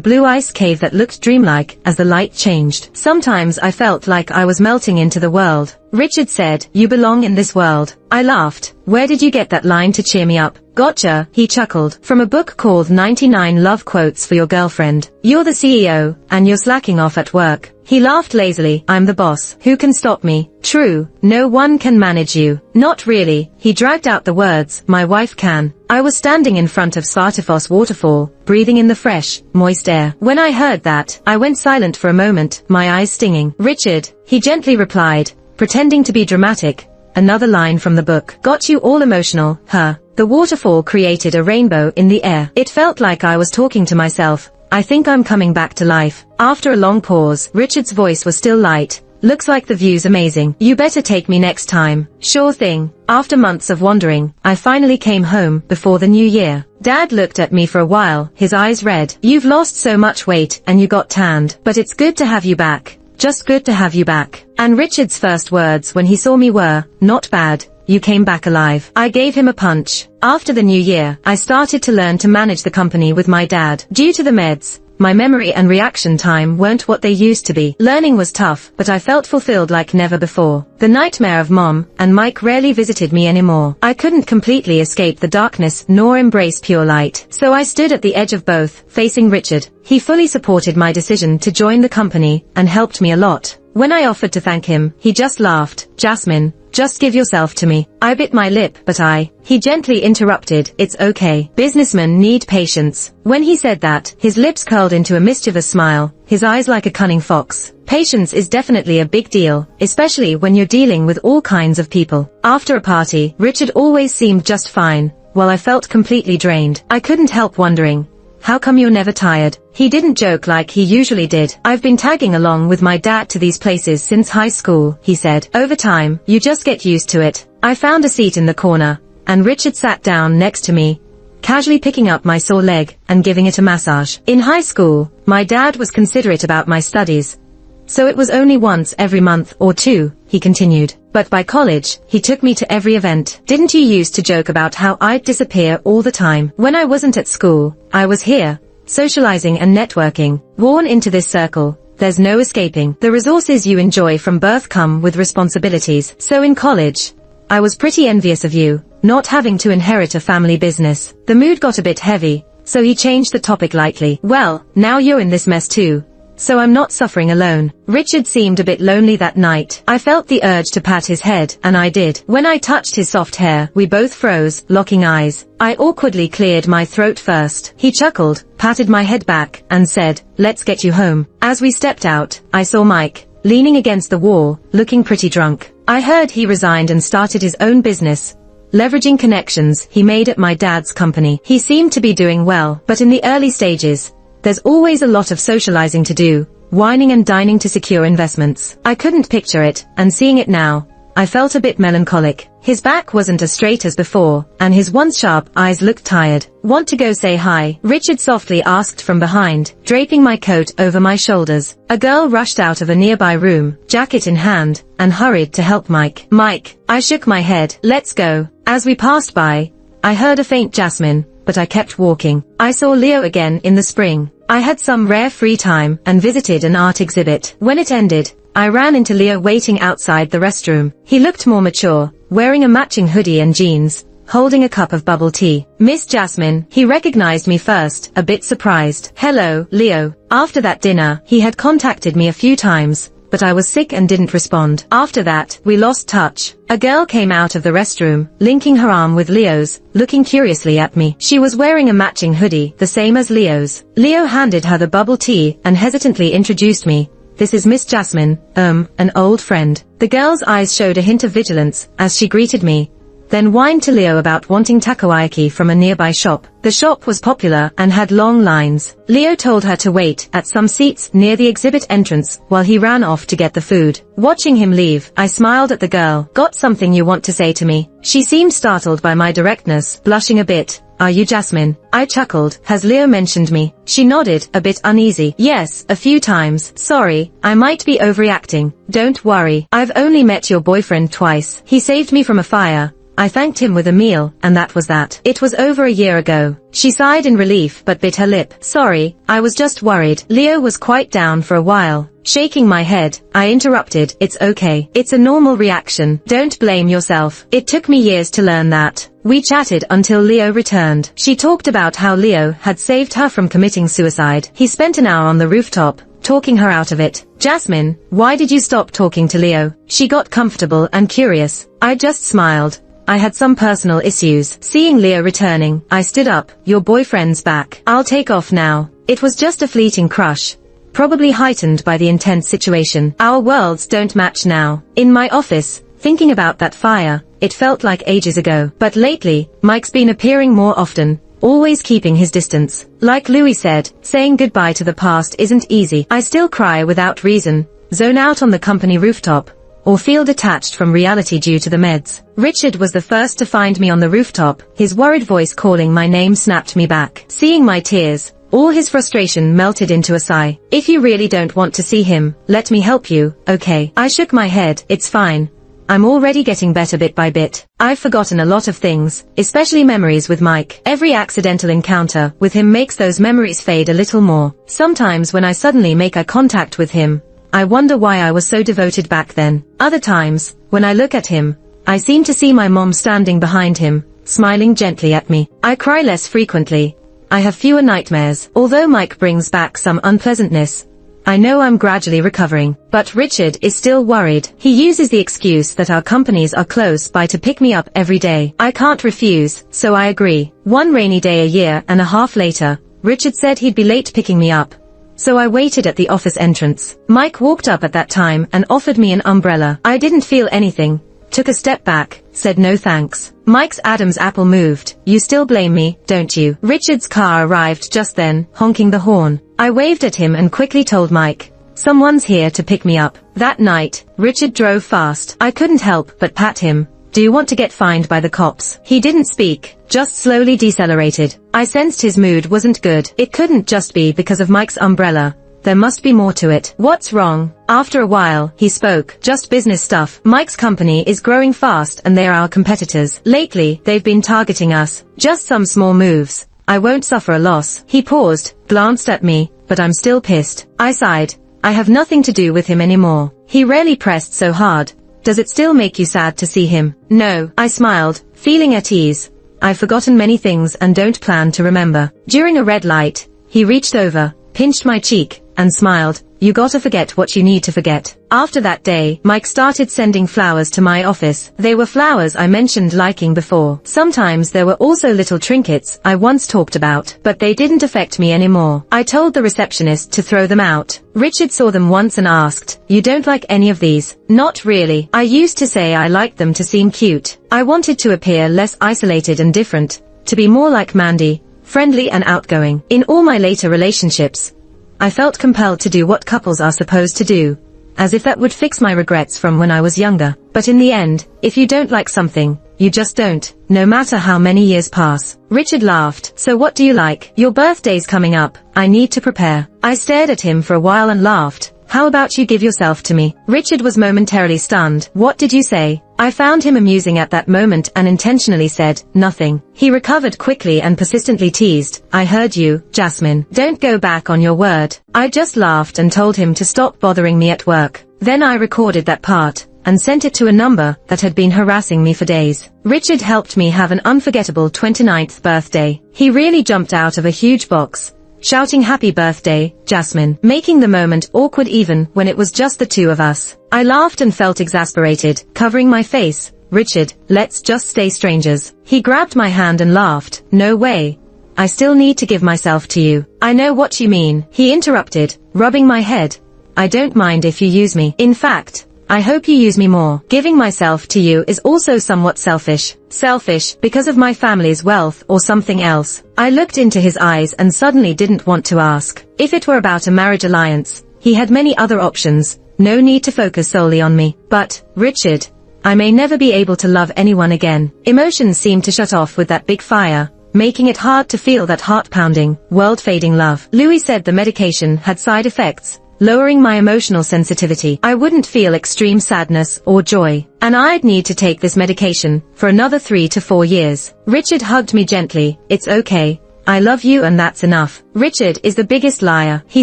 blue ice cave that looked dreamlike as the light changed. Sometimes I felt like I was melting into the world. Richard said, you belong in this world. I laughed. Where did you get that line to cheer me up? Gotcha, he chuckled. From a book called 99 Love Quotes for Your Girlfriend. You're the CEO, and you're slacking off at work. He laughed lazily. I'm the boss. Who can stop me? True, no one can manage you. Not really. He dragged out the words, my wife can. I was standing in front of Svartifoss waterfall, breathing in the fresh, moist air. When I heard that, I went silent for a moment, my eyes stinging. Richard, he gently replied, pretending to be dramatic. Another line from the book. Got you all emotional, huh? The waterfall created a rainbow in the air. It felt like I was talking to myself. I think I'm coming back to life. After a long pause, Richard's voice was still light. Looks like the view's amazing. You better take me next time. Sure thing. After months of wandering, I finally came home before the new year. Dad looked at me for a while, his eyes red. You've lost so much weight and you got tanned. But it's good to have you back. Just good to have you back. And Richard's first words when he saw me were, not bad. You came back alive. I gave him a punch. After the new year, I started to learn to manage the company with my dad. Due to the meds, my memory and reaction time weren't what they used to be. Learning was tough, but I felt fulfilled like never before. The nightmare of Mom and Mike rarely visited me anymore. I couldn't completely escape the darkness nor embrace pure light. So I stood at the edge of both, facing Richard. He fully supported my decision to join the company and helped me a lot. When I offered to thank him, he just laughed. Jasmine, just give yourself to me. I bit my lip, but he gently interrupted. It's okay. Businessmen need patience. When he said that, his lips curled into a mischievous smile, his eyes like a cunning fox. Patience is definitely a big deal, especially when you're dealing with all kinds of people. After a party, Richard always seemed just fine, while I felt completely drained. I couldn't help wondering, how come you're never tired? He didn't joke like he usually did. I've been tagging along with my dad to these places since high school, he said. Over time, you just get used to it. I found a seat in the corner, and Richard sat down next to me, casually picking up my sore leg and giving it a massage. In high school, my dad was considerate about my studies, so it was only once every month or two, he continued. But by college, he took me to every event. Didn't you used to joke about how I'd disappear all the time? When I wasn't at school, I was here, socializing and networking. Worn into this circle, there's no escaping. The resources you enjoy from birth come with responsibilities. So in college, I was pretty envious of you, not having to inherit a family business. The mood got a bit heavy, so he changed the topic lightly. Well, now you're in this mess too, so I'm not suffering alone. Richard seemed a bit lonely that night. I felt the urge to pat his head, and I did. When I touched his soft hair, we both froze, locking eyes. I awkwardly cleared my throat first. He chuckled, patted my head back, and said, let's get you home. As we stepped out, I saw Mike, leaning against the wall, looking pretty drunk. I heard he resigned and started his own business, leveraging connections he made at my dad's company. He seemed to be doing well, but in the early stages, there's always a lot of socializing to do, whining and dining to secure investments. I couldn't picture it, and seeing it now, I felt a bit melancholic. His back wasn't as straight as before, and his once sharp eyes looked tired. Want to go say hi? Richard softly asked from behind, draping my coat over my shoulders. A girl rushed out of a nearby room, jacket in hand, and hurried to help Mike. Mike, I shook my head. Let's go. As we passed by, I heard a faint Jasmine, but I kept walking. I saw Leo again in the spring. I had some rare free time and visited an art exhibit. When it ended, I ran into Leo waiting outside the restroom. He looked more mature, wearing a matching hoodie and jeans, holding a cup of bubble tea. Miss Jasmine, he recognized me first, a bit surprised. Hello, Leo. After that dinner, he had contacted me a few times, but I was sick and didn't respond. After that, we lost touch. A girl came out of the restroom, linking her arm with Leo's, looking curiously at me. She was wearing a matching hoodie, the same as Leo's. Leo handed her the bubble tea and hesitantly introduced me. This is Miss Jasmine, an old friend. The girl's eyes showed a hint of vigilance as she greeted me, then whined to Leo about wanting takoyaki from a nearby shop. The shop was popular and had long lines. Leo told her to wait at some seats near the exhibit entrance while he ran off to get the food. Watching him leave, I smiled at the girl. Got something you want to say to me? She seemed startled by my directness, blushing a bit. Are you Jasmine? I chuckled. Has Leo mentioned me? She nodded, a bit uneasy. Yes, a few times. Sorry, I might be overreacting. Don't worry. I've only met your boyfriend twice. He saved me from a fire. I thanked him with a meal, and that was that. It was over a year ago. She sighed in relief but bit her lip. Sorry, I was just worried. Leo was quite down for a while. Shaking my head, I interrupted. It's okay. It's a normal reaction. Don't blame yourself. It took me years to learn that. We chatted until Leo returned. She talked about how Leo had saved her from committing suicide. He spent an hour on the rooftop, talking her out of it. Jasmine, why did you stop talking to Leo? She got comfortable and curious. I just smiled. I had some personal issues. Seeing Leo returning, I stood up. Your boyfriend's back. I'll take off now. It was just a fleeting crush, probably heightened by the intense situation. Our worlds don't match now. In my office, thinking about that fire, it felt like ages ago. But lately, Mike's been appearing more often, always keeping his distance. Like Louis said, saying goodbye to the past isn't easy. I still cry without reason, zone out on the company rooftop, or feel detached from reality due to the meds. Richard was the first to find me on the rooftop. His worried voice calling my name snapped me back. Seeing my tears, all his frustration melted into a sigh. If you really don't want to see him, let me help you, okay? I shook my head. It's fine. I'm already getting better bit by bit. I've forgotten a lot of things, especially memories with Mike. Every accidental encounter with him makes those memories fade a little more. Sometimes when I suddenly make eye contact with him, I wonder why I was so devoted back then. Other times, when I look at him, I seem to see my mom standing behind him, smiling gently at me. I cry less frequently. I have fewer nightmares. Although Mike brings back some unpleasantness, I know I'm gradually recovering. But Richard is still worried. He uses the excuse that our companies are close by to pick me up every day. I can't refuse, so I agree. One rainy day a year and a half later, Richard said he'd be late picking me up. So I waited at the office entrance. Mike walked up at that time and offered me an umbrella. I didn't feel anything, took a step back, said no thanks. Mike's Adam's apple moved. You still blame me, don't you? Richard's car arrived just then, honking the horn. I waved at him and quickly told Mike, someone's here to pick me up. That night, Richard drove fast. I couldn't help but pat him. Do you want to get fined by the cops? He didn't speak, just slowly decelerated. I sensed his mood wasn't good. It couldn't just be because of Mike's umbrella. There must be more to it. What's wrong? After a while, he spoke. Just business stuff. Mike's company is growing fast and they're our competitors. Lately, they've been targeting us. Just some small moves. I won't suffer a loss. He paused, glanced at me, but I'm still pissed. I sighed. I have nothing to do with him anymore. He rarely pressed so hard. Does it still make you sad to see him? No, I smiled, feeling at ease. I've forgotten many things and don't plan to remember. During a red light, he reached over, pinched my cheek, and smiled. You gotta forget what you need to forget. After that day, Mike started sending flowers to my office. They were flowers I mentioned liking before. Sometimes there were also little trinkets I once talked about, but they didn't affect me anymore. I told the receptionist to throw them out. Richard saw them once and asked, you don't like any of these? Not really. I used to say I liked them to seem cute. I wanted to appear less isolated and different, to be more like Mandy, friendly and outgoing. In all my later relationships, I felt compelled to do what couples are supposed to do, as if that would fix my regrets from when I was younger. But in the end, if you don't like something, you just don't, no matter how many years pass. Richard laughed. So what do you like? Your birthday's coming up. I need to prepare. I stared at him for a while and laughed. How about you give yourself to me? Richard was momentarily stunned. What did you say? I found him amusing at that moment and intentionally said, nothing. He recovered quickly and persistently teased, I heard you, Jasmine. Don't go back on your word. I just laughed and told him to stop bothering me at work. Then I recorded that part and sent it to a number that had been harassing me for days. Richard helped me have an unforgettable 29th birthday. He really jumped out of a huge box, shouting happy birthday, Jasmine, making the moment awkward even when it was just the two of us. I laughed and felt exasperated, covering my face. Richard, let's just stay strangers. He grabbed my hand and laughed. No way. I still need to give myself to you. I know what you mean, he interrupted, rubbing my head. I don't mind if you use me. In fact, I hope you use me more. Giving myself to you is also somewhat selfish. Selfish because of my family's wealth or something else. I looked into his eyes and suddenly didn't want to ask. If it were about a marriage alliance, he had many other options. No need to focus solely on me. But, Richard, I may never be able to love anyone again. Emotions seemed to shut off with that big fire, making it hard to feel that heart-pounding, world-fading love. Louis said the medication had side effects, lowering my emotional sensitivity. I wouldn't feel extreme sadness or joy, and I'd need to take this medication for another 3 to 4 years. Richard hugged me gently. It's okay. I love you and that's enough. Richard is the biggest liar. He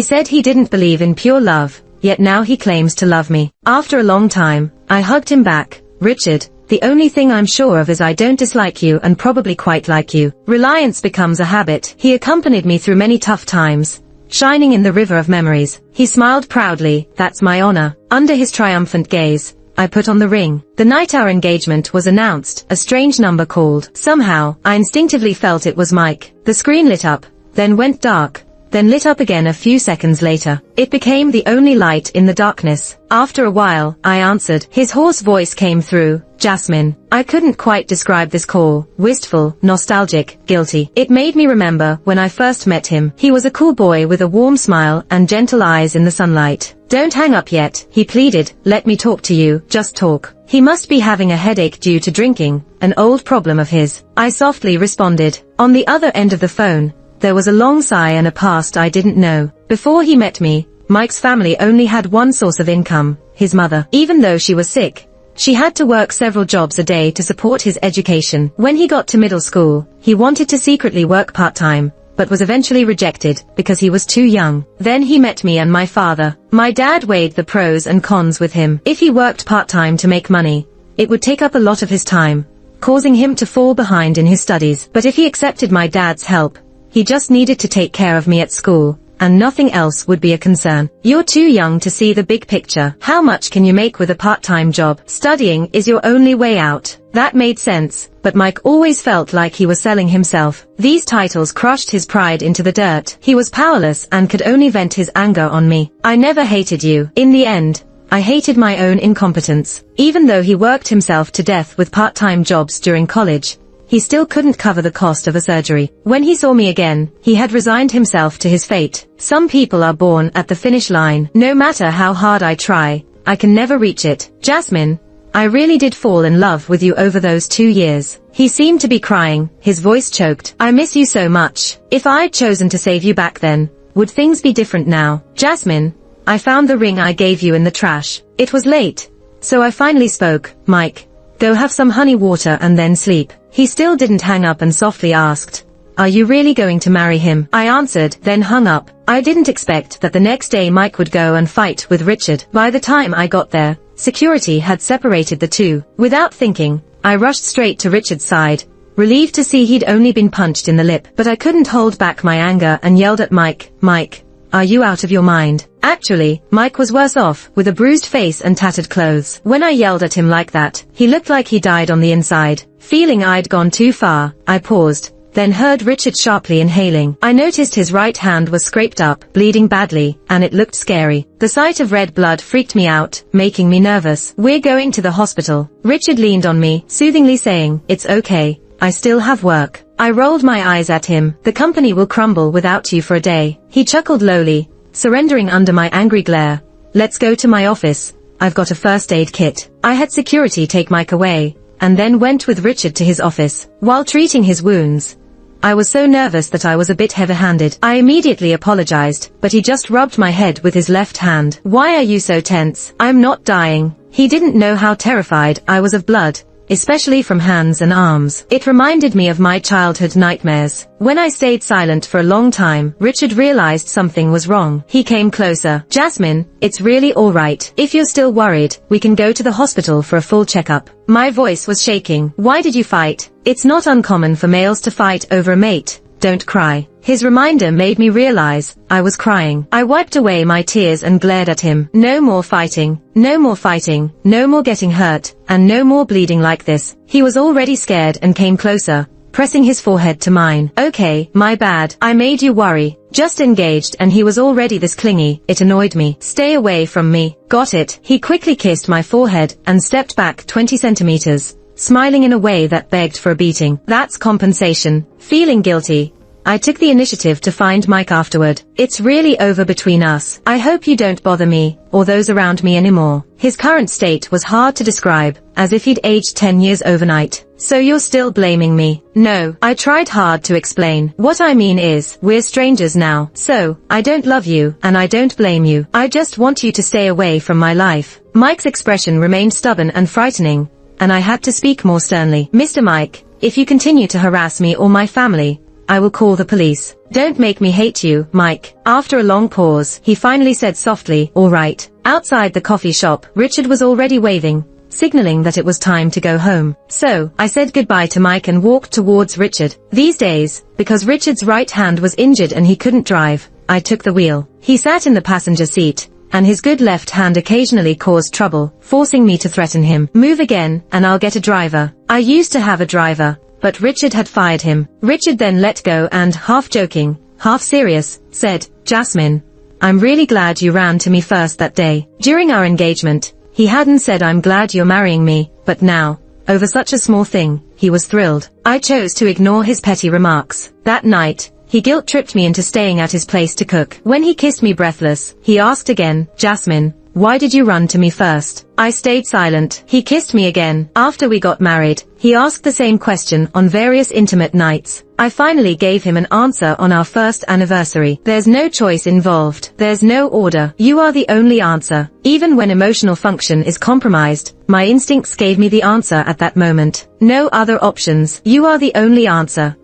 said he didn't believe in pure love, yet now he claims to love me. After a long time, I hugged him back. Richard, the only thing I'm sure of is I don't dislike you and probably quite like you. Reliance becomes a habit. He accompanied me through many tough times, shining in the river of memories. He smiled proudly. That's my honor. Under his triumphant gaze, I put on the ring. The night our engagement was announced, a strange number called. Somehow, I instinctively felt it was Mike. The screen lit up, then went dark, then lit up again a few seconds later. It became the only light in the darkness. After a while, I answered. His hoarse voice came through. Jasmine. I couldn't quite describe this call. Wistful, nostalgic, guilty. It made me remember when I first met him. He was a cool boy with a warm smile and gentle eyes in the sunlight. Don't hang up yet, he pleaded. Let me talk to you, just talk. He must be having a headache due to drinking, an old problem of his. I softly responded. On the other end of the phone, there was a long sigh and a past I didn't know. Before he met me, Mike's family only had one source of income, his mother. Even though she was sick, She had to work several jobs a day to support his education. When he got to middle school, he wanted to secretly work part-time, but was eventually rejected because he was too young. Then he met me and my father. My dad weighed the pros and cons with him. If he worked part-time to make money, it would take up a lot of his time, causing him to fall behind in his studies. But if he accepted my dad's help, he just needed to take care of me at school, and nothing else would be a concern. You're too young to see the big picture. How much can you make with a part-time job? Studying is your only way out. That made sense, but Mike always felt like he was selling himself. These titles crushed his pride into the dirt. He was powerless and could only vent his anger on me. I never hated you. In the end, I hated my own incompetence. Even though he worked himself to death with part-time jobs during college, he still couldn't cover the cost of a surgery. When he saw me again, he had resigned himself to his fate. Some people are born at the finish line. No matter how hard I try, I can never reach it. Jasmine, I really did fall in love with you over those 2 years. He seemed to be crying, his voice choked. I miss you so much. If I'd chosen to save you back then, would things be different now? Jasmine, I found the ring I gave you in the trash. It was late, so I finally spoke. Mike, go have some honey water and then sleep. He still didn't hang up and softly asked, are you really going to marry him? I answered, then hung up. I didn't expect that the next day Mike would go and fight with Richard. By the time I got there, security had separated the two. Without thinking, I rushed straight to Richard's side, relieved to see he'd only been punched in the lip. But I couldn't hold back my anger and yelled at Mike, Mike, are you out of your mind? Actually, Mike was worse off, with a bruised face and tattered clothes. When I yelled at him like that, he looked like he died on the inside. Feeling I'd gone too far, I paused, then heard Richard sharply inhaling. I noticed his right hand was scraped up, bleeding badly, and it looked scary. The sight of red blood freaked me out, making me nervous. We're going to the hospital. Richard leaned on me, soothingly saying, it's okay, I still have work. I rolled my eyes at him. The company will crumble without you for a day. He chuckled lowly, surrendering under my angry glare. Let's go to my office. I've got a first aid kit. I had security take Mike away, and then went with Richard to his office. While treating his wounds, I was so nervous that I was a bit heavy-handed. I immediately apologized, but he just rubbed my head with his left hand. Why are you so tense? I'm not dying. He didn't know how terrified I was of blood, especially from hands and arms. It reminded me of my childhood nightmares. When I stayed silent for a long time, Richard realized something was wrong. He came closer. Jasmine, it's really all right. If you're still worried, we can go to the hospital for a full checkup. My voice was shaking. Why did you fight? It's not uncommon for males to fight over a mate. Don't cry. His reminder made me realize I was crying. I wiped away my tears and glared at him. No more fighting. No more fighting. No more getting hurt. And no more bleeding like this. He was already scared and came closer, pressing his forehead to mine. Okay, my bad. I made you worry. Just engaged and he was already this clingy. It annoyed me. Stay away from me. Got it. He quickly kissed my forehead and stepped back 20 centimeters, smiling in a way that begged for a beating. That's compensation. Feeling guilty, I took the initiative to find Mike afterward. It's really over between us. I hope you don't bother me, or those around me anymore. His current state was hard to describe, as if he'd aged 10 years overnight. So you're still blaming me? No, I tried hard to explain. What I mean is, we're strangers now. So, I don't love you, and I don't blame you. I just want you to stay away from my life. Mike's expression remained stubborn and frightening, and I had to speak more sternly. Mr. Mike, if you continue to harass me or my family, I will call the police. Don't make me hate you, Mike. After a long pause, he finally said softly, all right. Outside the coffee shop, Richard was already waving, signaling that it was time to go home. So, I said goodbye to Mike and walked towards Richard. These days, because Richard's right hand was injured and he couldn't drive, I took the wheel. He sat in the passenger seat, and his good left hand occasionally caused trouble, forcing me to threaten him. Move again, and I'll get a driver. I used to have a driver, but Richard had fired him. Richard then let go and, half joking, half serious, said, Jasmine, I'm really glad you ran to me first that day. During our engagement, he hadn't said I'm glad you're marrying me, but now, over such a small thing, he was thrilled. I chose to ignore his petty remarks. That night, he guilt-tripped me into staying at his place to cook. When he kissed me breathless, he asked again, Jasmine, why did you run to me first? I stayed silent. He kissed me again. After we got married, he He asked the same question on various intimate nights. I finally gave him an answer on our first anniversary. There's no choice involved. There's no order. You are the only answer. Even when emotional function is compromised, my instincts gave me the answer at that moment. No other options. You are the only answer.